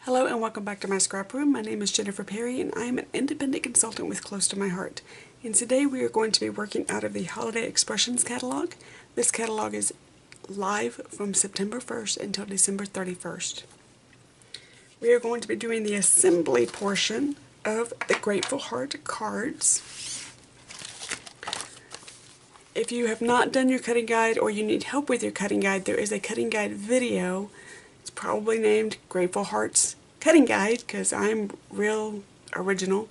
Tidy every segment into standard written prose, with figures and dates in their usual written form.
Hello and welcome back to my scrap room. My name is Jennifer Perry and I am an independent consultant with Close to My Heart. And today we are going to be working out of the Holiday Expressions catalog. This catalog is live from September 1st until December 31st. We are going to be doing the assembly portion of the Grateful Heart cards. If you have not done your cutting guide or you need help with your cutting guide, there is a cutting guide video. It's probably named Grateful Hearts Cutting Guide because I'm real original.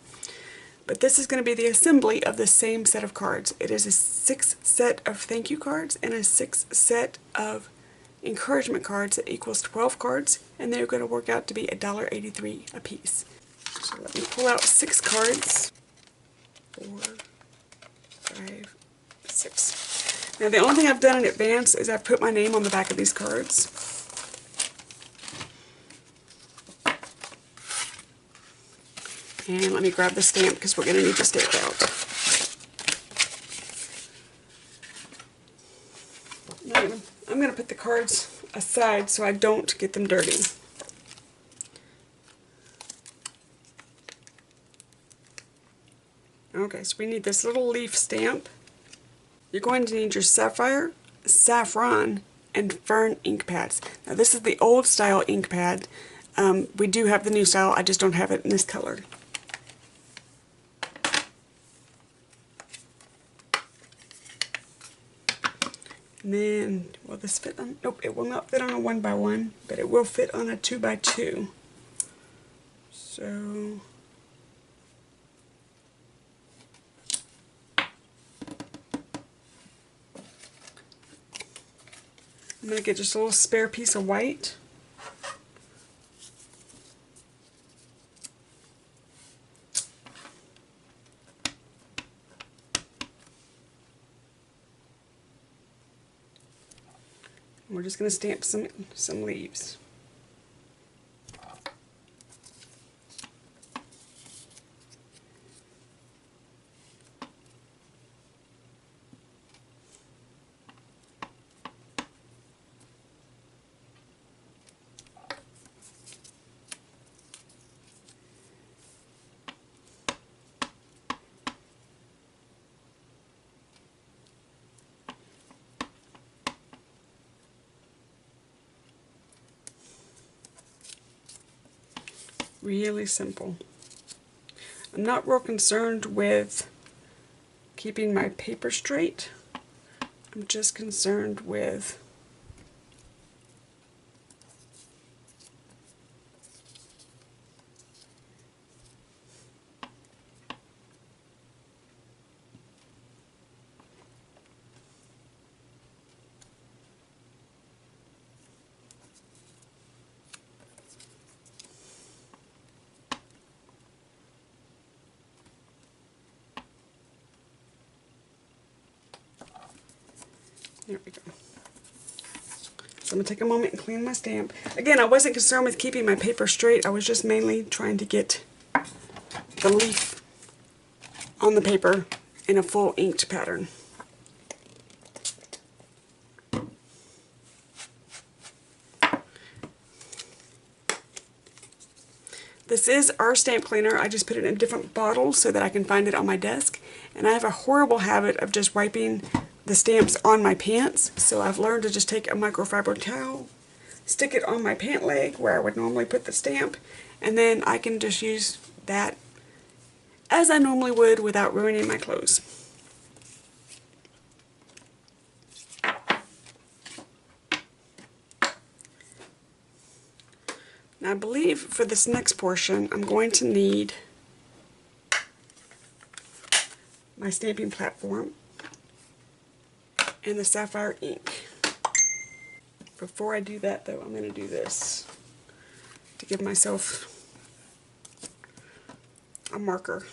But this is going to be the assembly of the same set of cards. It is a 6 set of thank you cards and a 6 set of encouragement cards that equals 12 cards, and they're going to work out to be $1.83 a piece. So let me pull out 6 cards. 4, 5, 6. Now the only thing I've done in advance is I've put my name on the back of these cards. And let me grab the stamp because we're going to need the stamp out. I'm going to put the cards aside so I don't get them dirty. Okay, so we need this little leaf stamp. You're going to need your sapphire, saffron, and fern ink pads. Now this is the old style ink pad. We do have the new style, I just don't have it in this color. And then, will this fit on? Nope, it will not fit on a 1x1, but it will fit on a 2x2. So, I'm going to get just a little spare piece of white. We're just going to stamp some leaves. Really simple. I'm not real concerned with keeping my paper straight. I'm just concerned with there we go. So I'm going to take a moment and clean my stamp. Again, I wasn't concerned with keeping my paper straight. I was just mainly trying to get the leaf on the paper in a full inked pattern. This is our stamp cleaner. I just put it in a different bottle so that I can find it on my desk. And I have a horrible habit of just wiping the stamps on my pants, so I've learned to just take a microfiber towel, stick it on my pant leg where I would normally put the stamp, and then I can just use that as I normally would without ruining my clothes. Now I believe for this next portion I'm going to need my stamping platform and the sapphire ink. Before I do that though, I'm going to do this to give myself a marker.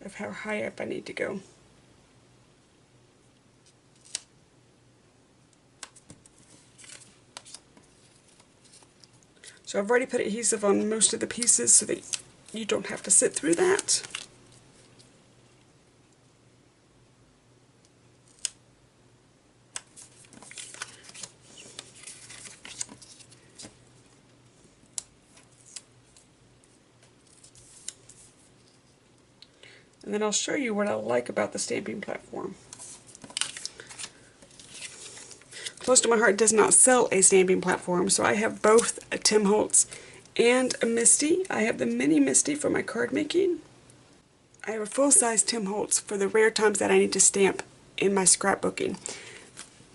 Of how high up I need to go. So I've already put adhesive on most of the pieces so that you don't have to sit through that. and then I'll show you what I like about the stamping platform. Close to My Heart does not sell a stamping platform, so I have both a Tim Holtz and a Misty. I have the mini Misty for my card making. I have a full-size Tim Holtz for the rare times that I need to stamp in my scrapbooking.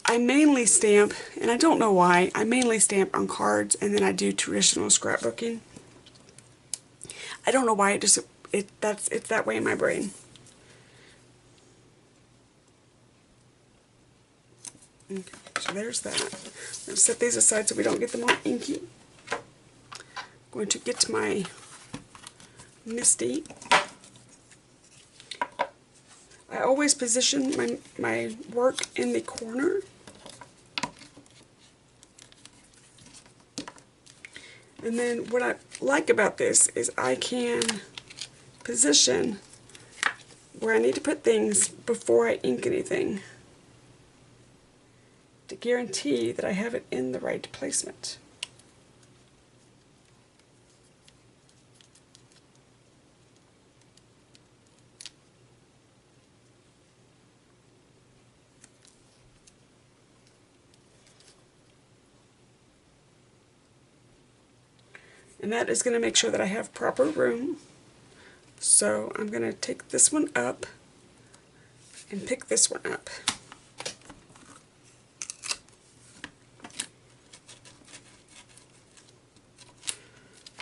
I mainly stamp, and I don't know why, I mainly stamp on cards and then I do traditional scrapbooking. I don't know why, it's that way in my brain. Okay, so there's that. I'm going to set these aside so we don't get them all inky. I'm going to get my Misty. I always position my work in the corner. And then what I like about this is I can position where I need to put things before I ink anything to guarantee that I have it in the right placement. And that is going to make sure that I have proper room. So I'm going to take this one up and pick this one up.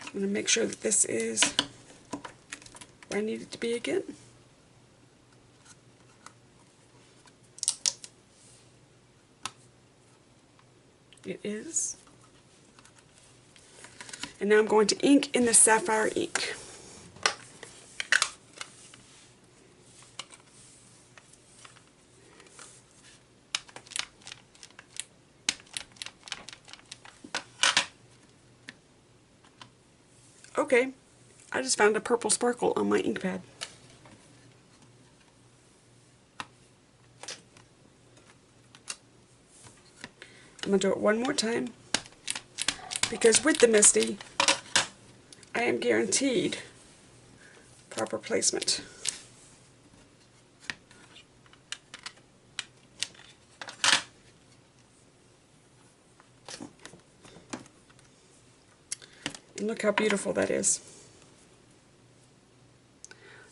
I'm going to make sure that this is where I need it to be again. It is. And now I'm going to ink in the sapphire ink. Okay, I just found a purple sparkle on my ink pad. I'm going to do it one more time, because with the Misty, I am guaranteed proper placement. And look how beautiful that is.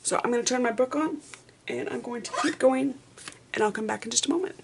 So I'm going to turn my book on, and I'm going to keep going, and I'll come back in just a moment.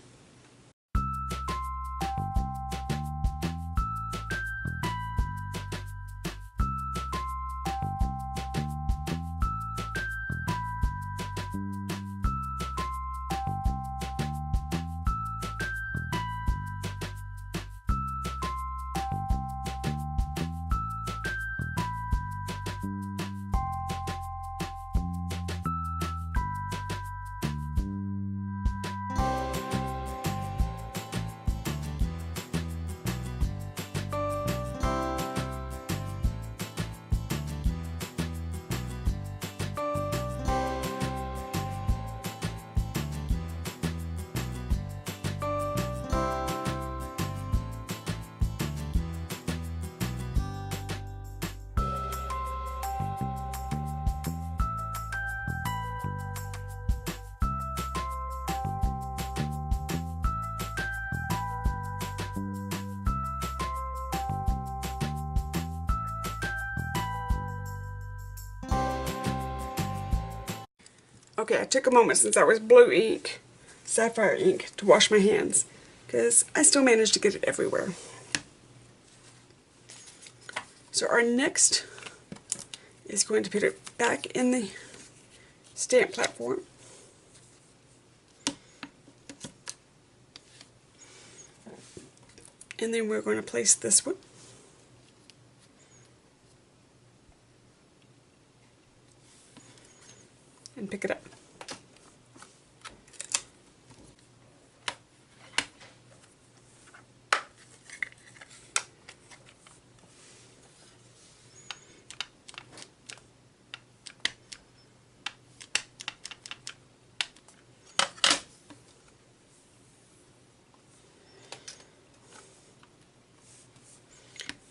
Okay, I took a moment since I was blue ink, sapphire ink, to wash my hands, because I still managed to get it everywhere. So our next is going to put it back in the stamp platform. And then we're going to place this one. And pick it up.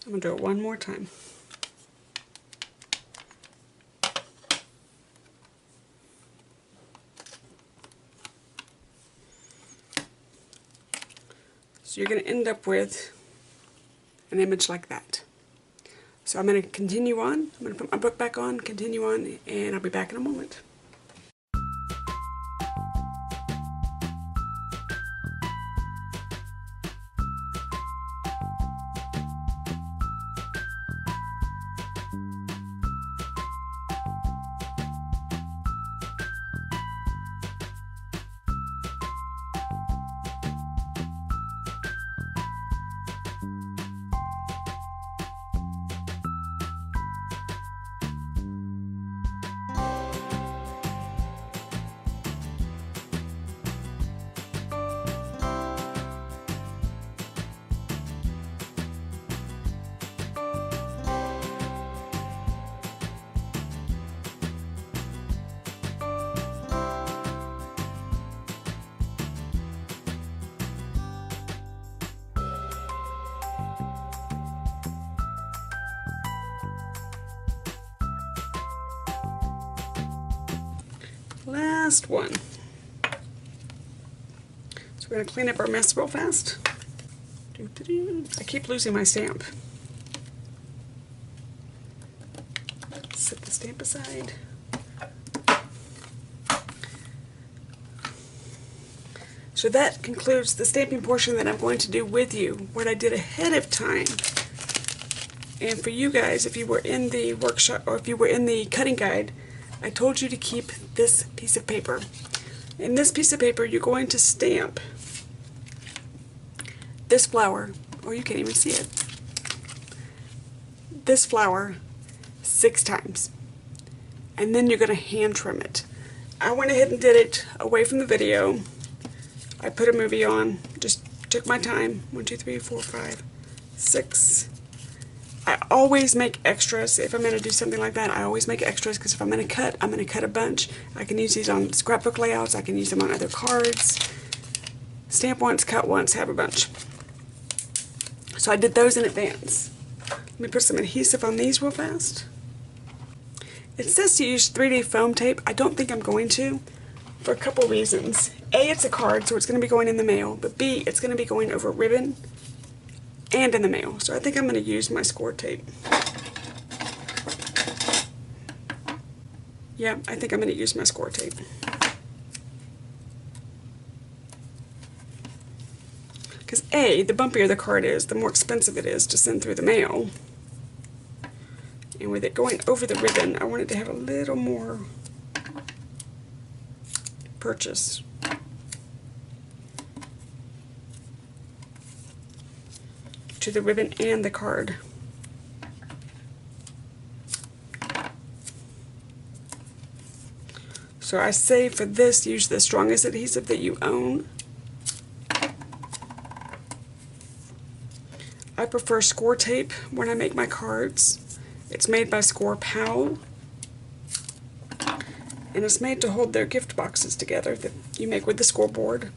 I'm going to do it one more time. So you're going to end up with an image like that. So I'm going to continue on. I'm going to put my book back on, continue on, and I'll be back in a moment. Last one. So we're going to clean up our mess real fast. I keep losing my stamp. Set the stamp aside. So that concludes the stamping portion that I'm going to do with you, what I did ahead of time. And for you guys, if you were in the workshop or if you were in the cutting guide, I told you to keep this piece of paper. In this piece of paper, you're going to stamp this flower, or you can't even see it, this flower 6 times. And then you're going to hand trim it. I went ahead and did it away from the video. I put a movie on, just took my time. 1, 2, 3, 4, 5, 6. I always make extras. If I'm going to do something like that, I always make extras, because if I'm going to cut, I'm going to cut a bunch. I can use these on scrapbook layouts. I can use them on other cards. Stamp once, cut once, have a bunch. So I did those in advance. Let me put some adhesive on these real fast. It says to use 3D foam tape. I don't think I'm going to, for a couple reasons. A, it's a card, so it's going to be going in the mail. But B, it's going to be going over ribbon and in the mail. So I think I'm going to use my score tape. Yeah, I think I'm going to use my score tape. Because A, the bumpier the card is, the more expensive it is to send through the mail. And with it going over the ribbon, I wanted to have a little more purchase. To the ribbon and the card. So I say for this, use the strongest adhesive that you own. I prefer score tape when I make my cards. It's made by Score Pal, and it's made to hold their gift boxes together that you make with the scoreboard.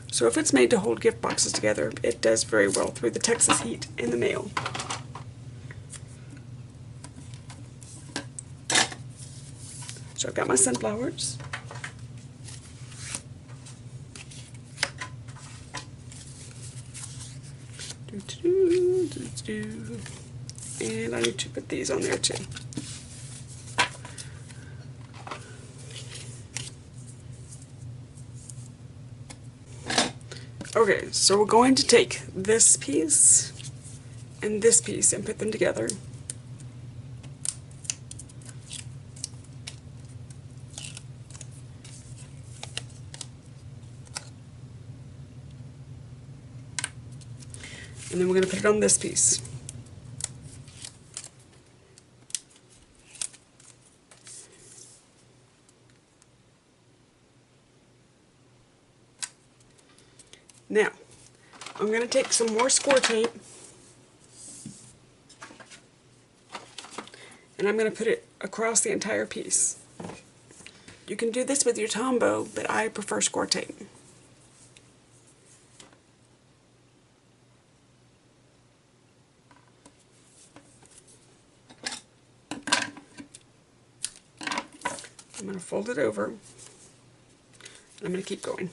So if it's made to hold gift boxes together, it does very well through the Texas heat in the mail. So I've got my sunflowers. And I need to put these on there too. Okay, so we're going to take this piece and put them together. And then we're going to put it on this piece. Now, I'm going to take some more score tape and I'm going to put it across the entire piece. You can do this with your Tombow, but I prefer score tape. I'm going to fold it over. I'm going to keep going.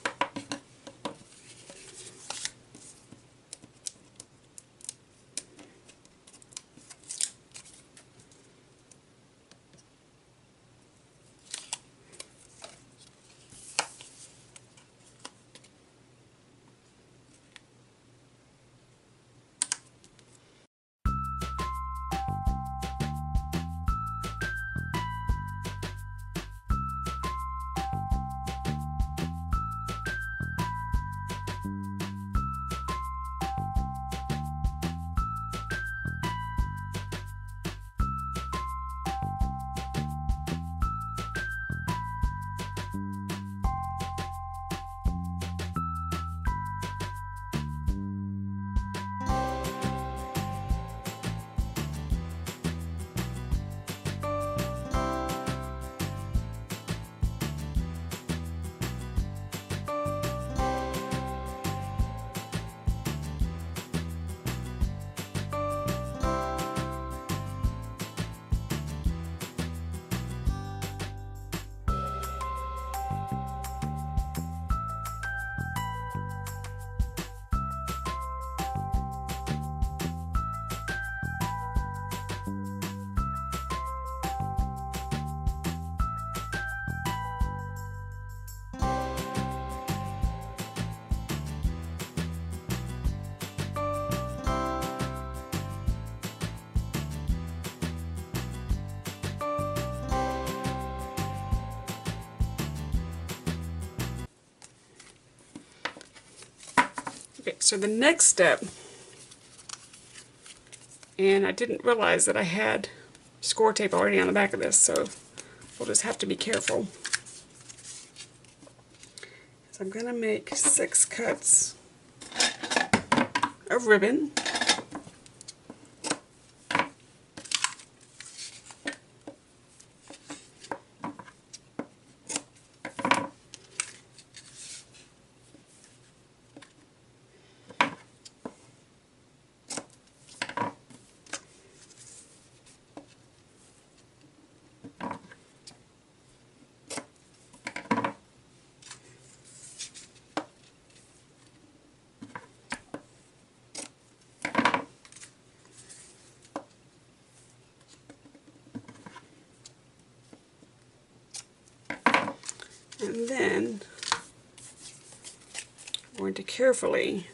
Okay, so the next step, and I didn't realize that I had score tape already on the back of this, so we'll just have to be careful. So I'm going to make 6 cuts of ribbon. And then I'm going to carefully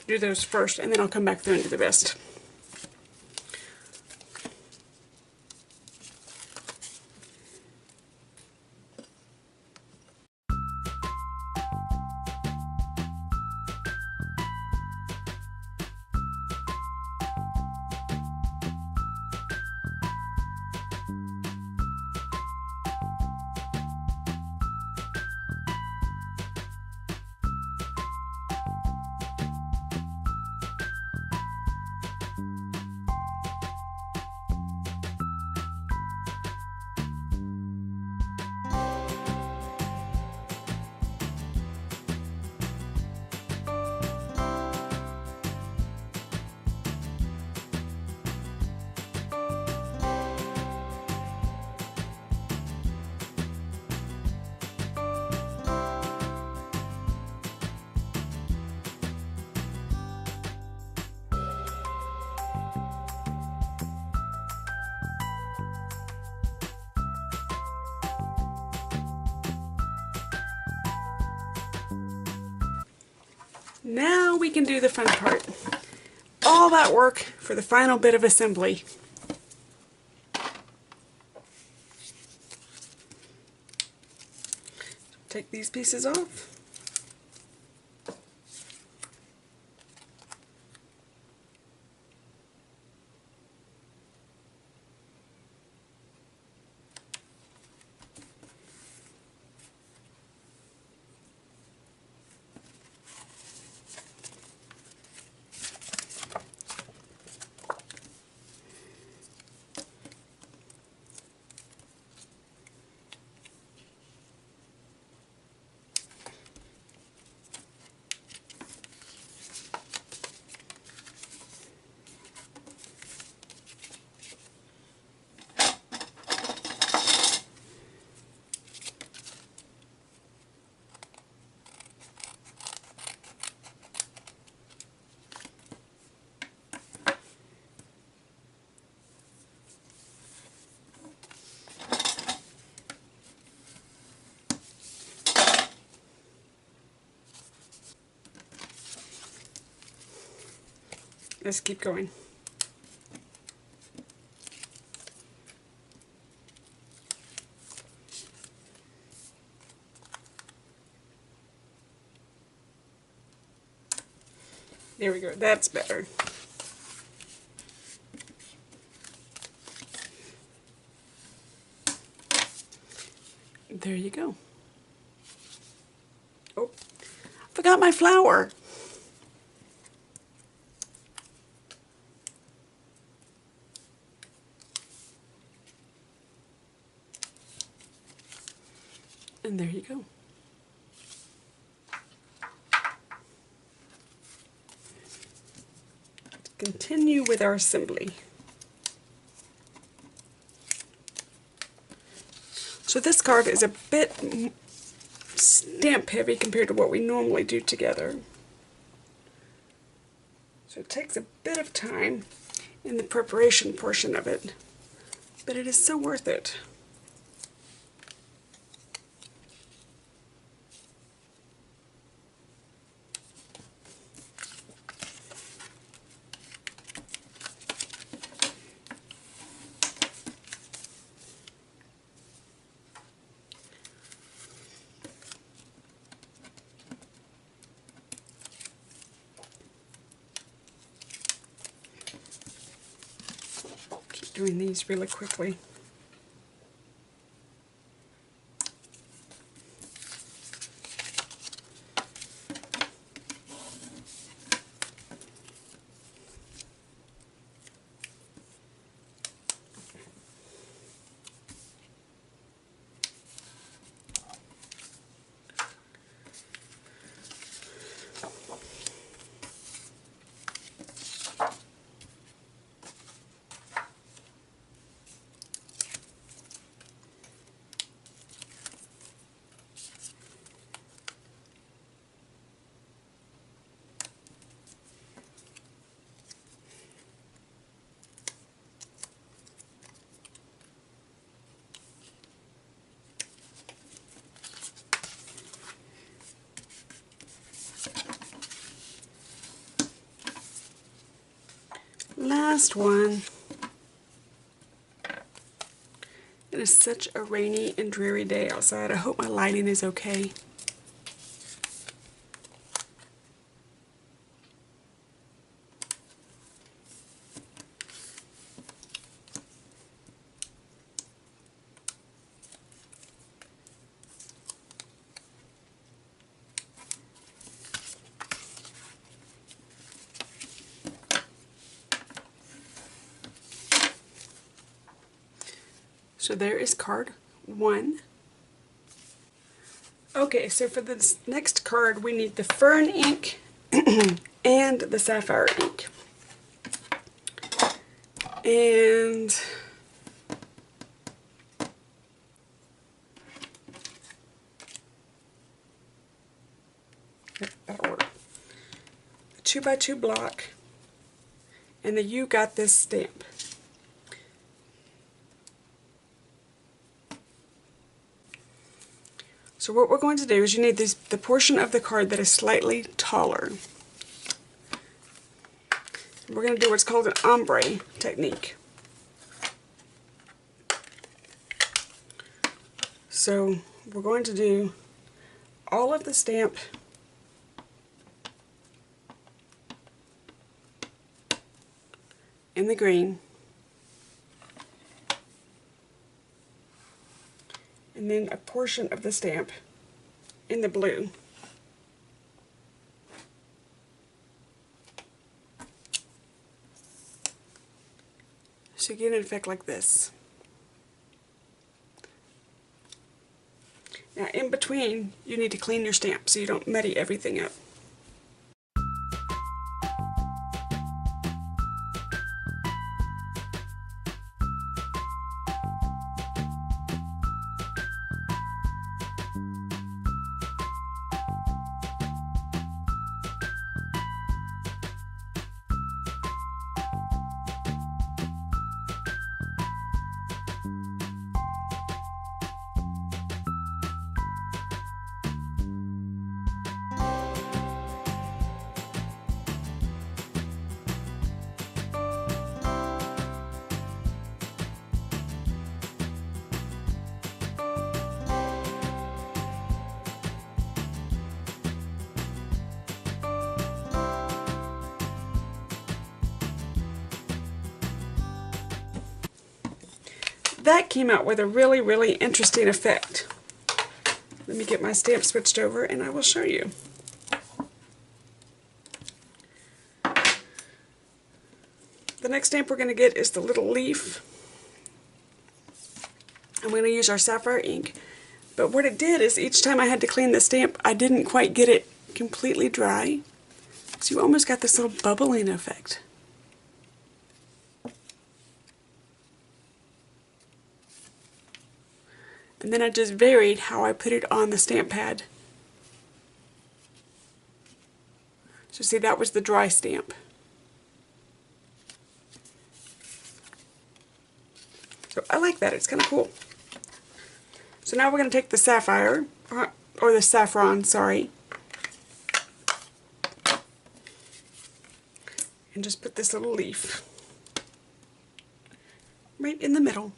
do those first, and then I'll come back through and do the rest. Now we can do the fun part. All that work for the final bit of assembly. Take these pieces off. Let's keep going. There we go, that's better. There you go. Oh, forgot my flower. And there you go. Continue with our assembly. So this card is a bit stamp heavy compared to what we normally do together. So it takes a bit of time in the preparation portion of it, but it is so worth it. Keep doing these really quickly. Last one. It is such a rainy and dreary day outside. I hope my lighting is okay. So there is card 1. Okay, so for this next card we need the fern ink and the sapphire ink. And that'll work. The 2x2 block and the You Got This stamp. So what we're going to do is you need the portion of the card that is slightly taller. We're going to do what's called an ombre technique. So we're going to do all of the stamp in the green, and then a portion of the stamp in the blue. So you get an effect like this. Now in between you need to clean your stamp so you don't muddy everything up. That came out with a really, really interesting effect. Let me get my stamp switched over and I will show you. The next stamp we're going to get is the little leaf. I'm going to use our sapphire ink. But what it did is each time I had to clean the stamp, I didn't quite get it completely dry. So you almost got this little bubbling effect. and then I just varied how I put it on the stamp pad. So see, that was the dry stamp. So I like that, it's kind of cool. So now we're going to take the sapphire, or the saffron, sorry, and just put this little leaf right in the middle.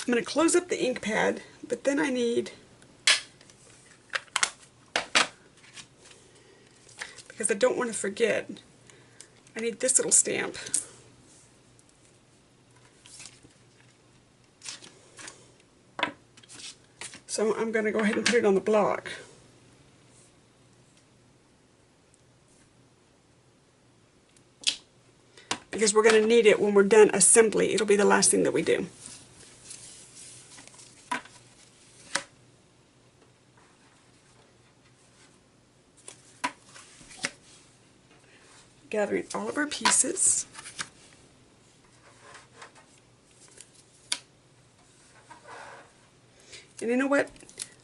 I'm going to close up the ink pad, but then I need, because I don't want to forget, I need this little stamp. So I'm going to go ahead and put it on the block. Because we're going to need it when we're done assembly. It'll be the last thing that we do. Gathering all of our pieces. And you know what?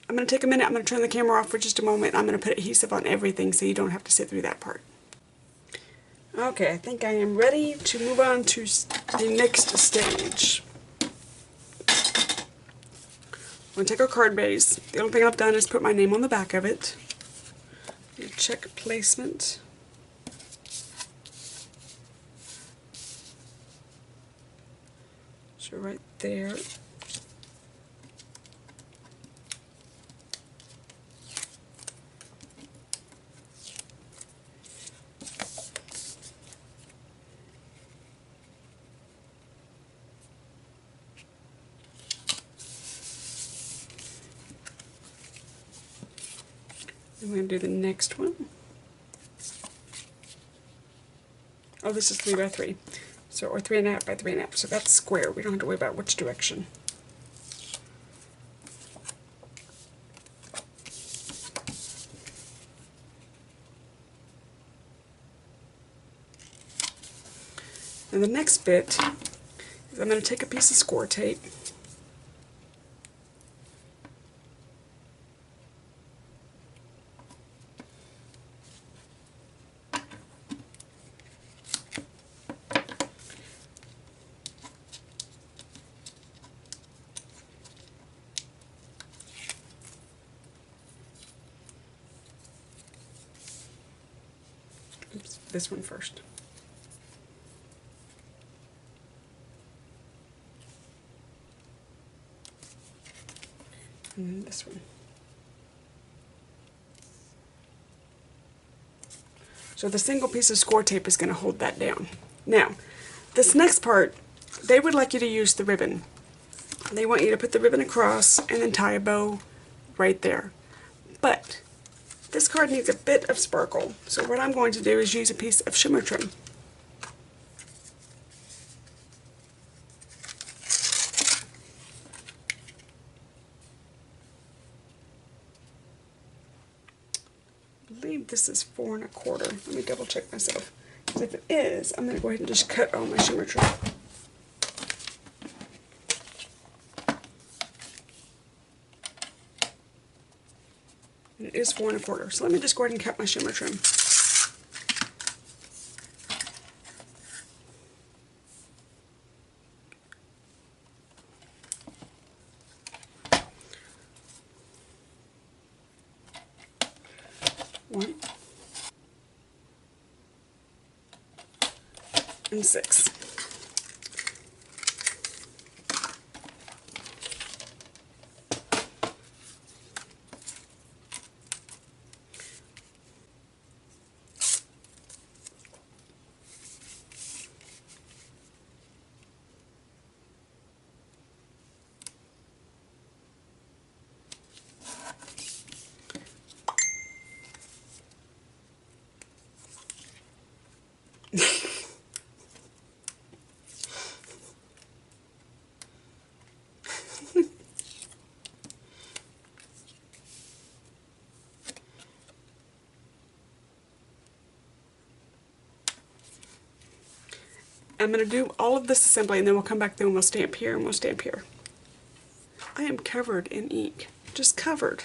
I'm going to take a minute, I'm going to turn the camera off for just a moment. I'm going to put adhesive on everything so you don't have to sit through that part. Okay, I think I am ready to move on to the next stage. I'm going to take our card base. The only thing I've done is put my name on the back of it. Check placement. So right there. I'm going to do the next one. Oh, this is 3 by 3. So, or 3.5 by 3.5. So that's square. We don't have to worry about which direction. And the next bit is I'm going to take a piece of score tape. Oops, this one first. And then this one. So the single piece of score tape is going to hold that down. Now, this next part, they would like you to use the ribbon. They want you to put the ribbon across and then tie a bow right there. But this card needs a bit of sparkle, so what I'm going to do is use a piece of shimmer trim. I believe this is 4 1/4. Let me double check myself. Because if it is, I'm going to go ahead and just cut all my shimmer trim. And it is 4 1/4. So let me just go ahead and cut my shimmer trim. One and 6. I'm going to do all of this assembly and then we'll come back through and we'll stamp here and we'll stamp here. I am covered in ink, just covered.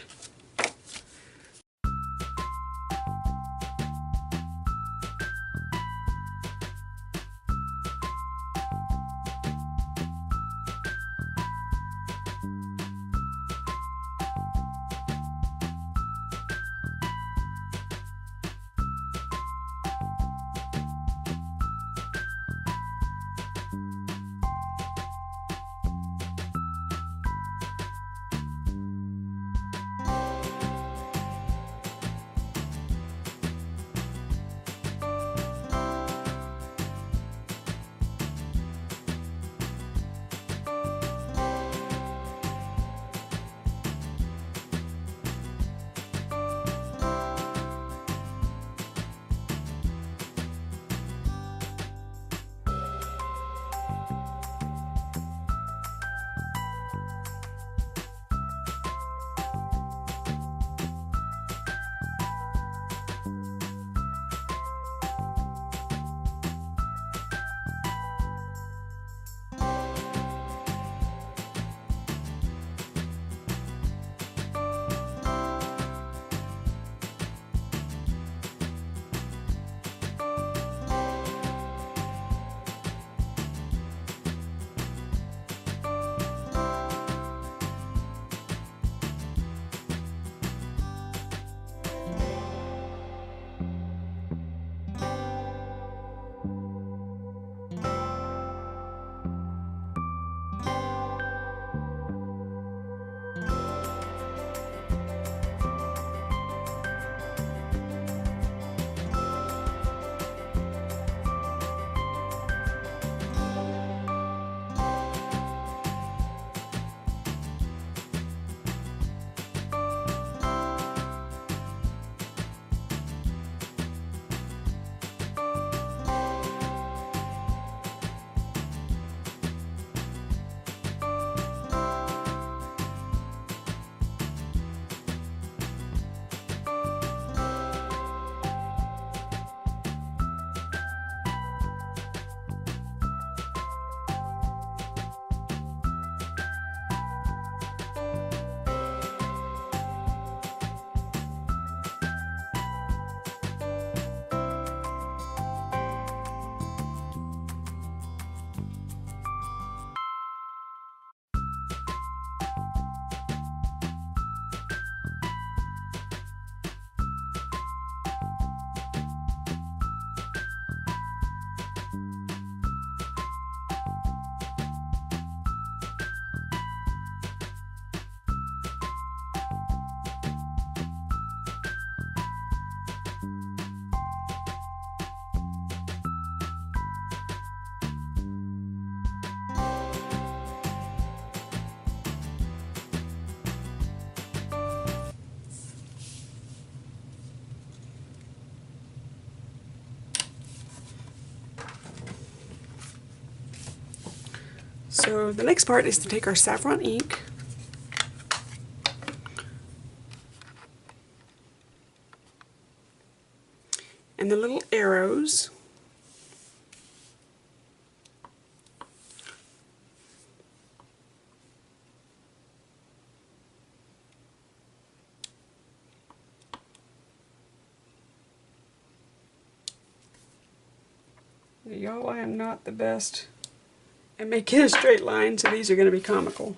So the next part is to take our saffron ink and the little arrows y'all, I am not the best at making a straight line, so these are going to be comical.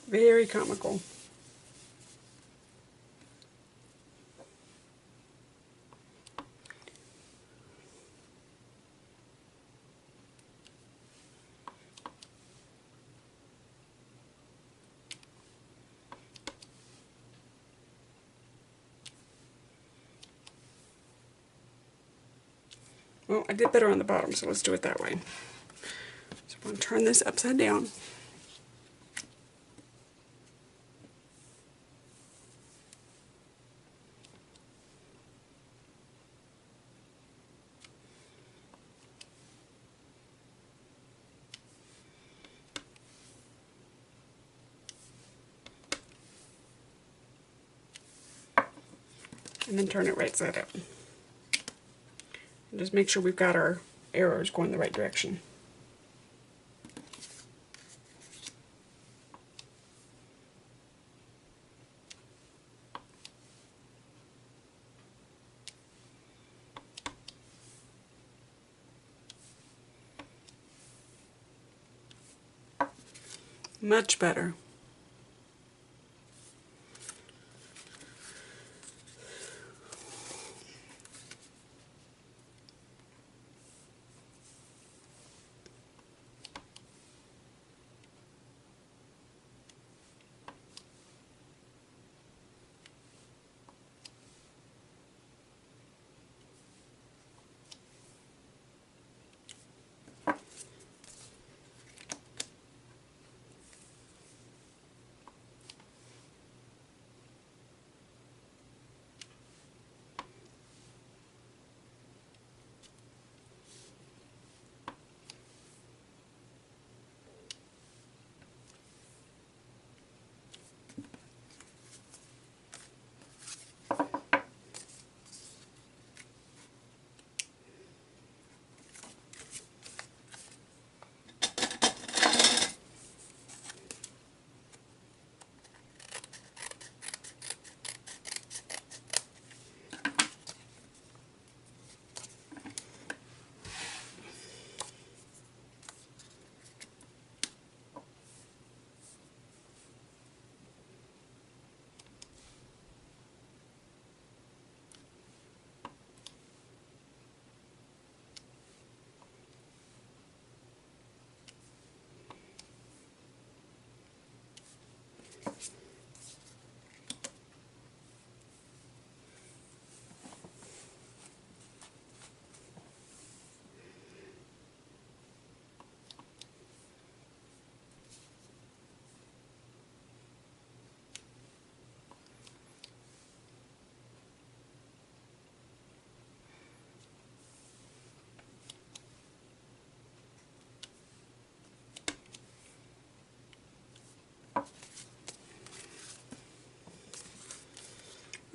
Very comical. Well, I did better on the bottom, so let's do it that way. So I'm going to turn this upside down. and then turn it right side up. And just make sure we've got our arrows going the right direction. Much better.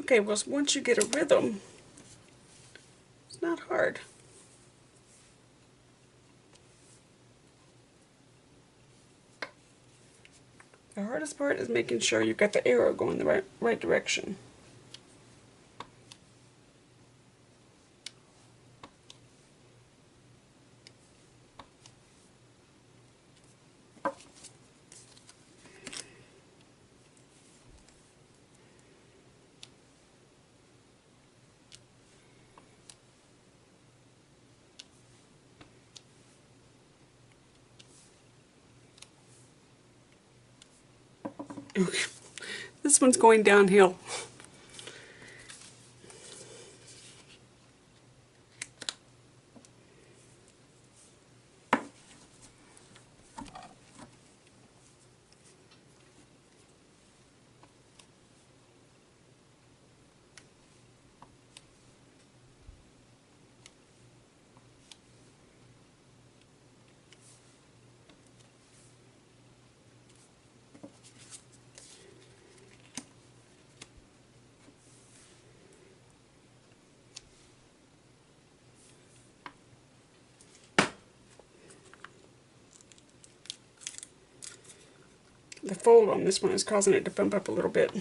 Okay, well, once you get a rhythm, it's not hard. The hardest part is making sure you've got the arrow going the right direction. Okay. This one's going downhill. The fold on this one is causing it to bump up a little bit.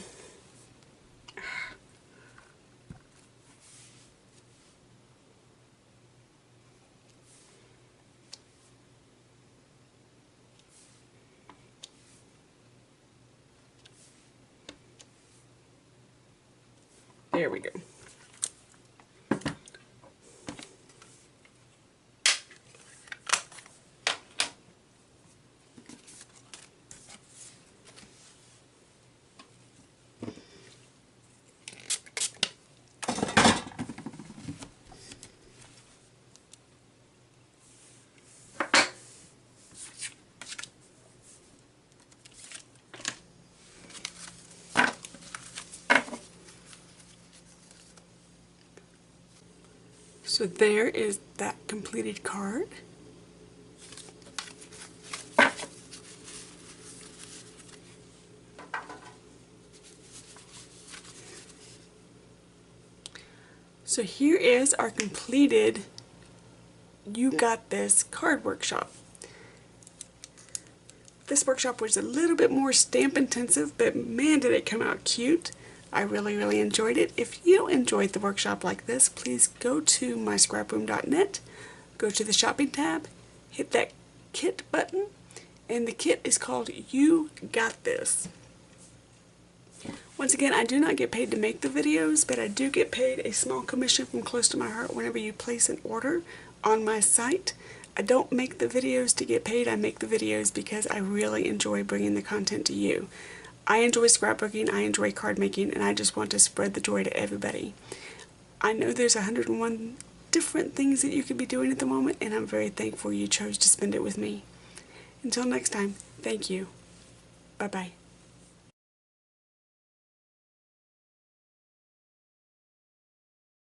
There we go. So there is that completed card. So here is our completed You Got This card workshop. This workshop was a little bit more stamp intensive, but man did it come out cute. I really enjoyed it. If you enjoyed the workshop like this, please go to myscraproom.net, go to the shopping tab, hit that kit button, and the kit is called You Got This. Once again, I do not get paid to make the videos, but I do get paid a small commission from close to my heart whenever you place an order on my site. I don't make the videos to get paid, I make the videos because I really enjoy bringing the content to you. I enjoy scrapbooking, I enjoy card making, and I just want to spread the joy to everybody. I know there's 101 different things that you could be doing at the moment, and I'm very thankful you chose to spend it with me. Until next time, thank you. Bye-bye.